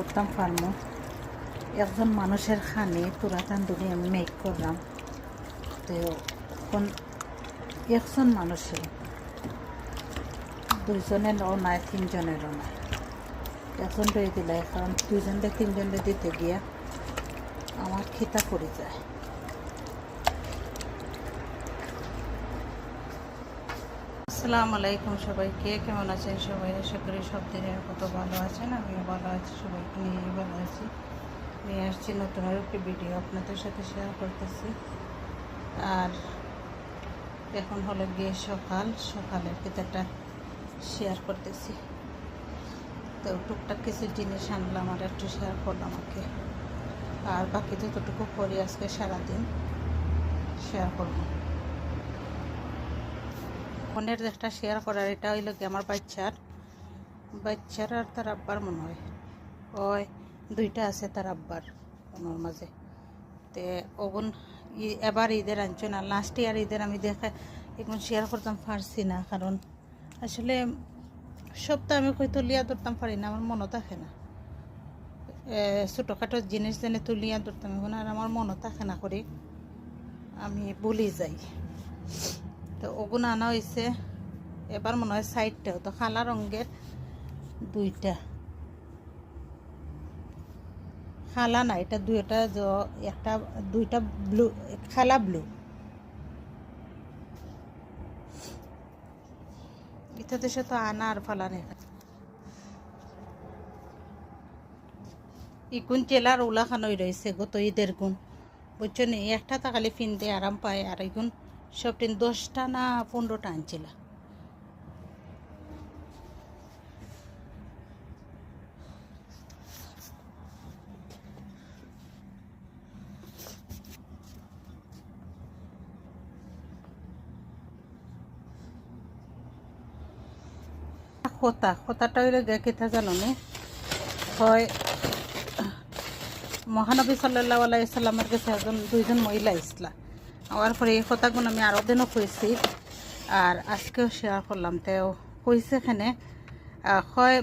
করতাম পারমো। একজন মানুষের খানে পুরা তান্দুরি আমি মেক করলাম। তো এখন একজন মানুষের দুইজনেরও নাই, তিনজনেরও নাই। একজন রয়ে দিলে, কারণ দুইজনরে তিনজনরে দিতে গিয়া আমার খিতা পড়ে যায়। আসসালামু আলাইকুম সবাইকে, কেমন আছেন সবাই? আশা করি সব দিনের কত ভালো আছেন। আমিও ভালো আছি, সবাইকে নিয়ে ভালো আছি। নিয়ে আসছি নতুন আর একটি ভিডিও আপনাদের সাথে শেয়ার করতেছি। আর এখন হলো গিয়ে সকালের ভিতরটা শেয়ার করতেছি। তো টুকটাক কিছু জিনিস আনলাম আর একটু শেয়ার করলাম আমাকে। আর বাকি যতটুকু করি আজকে সারাদিন শেয়ার করবো। ফোনের একটা শেয়ার করার এটা হইল কি আমার বাচ্চার আর তার আব্বার মনে হয় ওই দুইটা আছে তার আব্বার ওনার মাঝে। তে ওগুন এবার ঈদের আনছো না, লাস্ট ইয়ার ঈদের আমি এখন শেয়ার করতাম পারছি না, কারণ আসলে সব তো আমি কই তুলিয়া ধরতাম পারি না, আমার মনও থাকে না। ছোটোখাটো জিনিস যেনে তুলিয়া ধরতাম এখন আর আমার মনও থাকে না, করি আমি ভুলি যাই। তো ওগুন আনা হয়েছে এবার মনে হয় সাইডটাও তো খালা রঙের দুইটা, খালা না এটা দুইটা, একটা দুইটা ব্লু, খালা ব্লু। এটা দেশে তো আনা আর ফালা নেই। ইগুন চেলার ওলা খানই রয়েছে গত ঈদের গুণ, বুঝছো নি? একটা তা খালি পিনতে আরাম পায়, আর এগুন সব টিন 10টা না 15টা আনছিল। খোতাটা হইলে গে কেথা জানো নে হয়, মহানবী সাল্লাল্লাহু আলাইহি সাল্লামের কাছে দুইজন মহিলা ইসলা আমার পরে এই কথাগুলো আমি আরও দিনও কইছি আর আজকেও শেয়ার করলাম। তেও কইছে এখানে হয়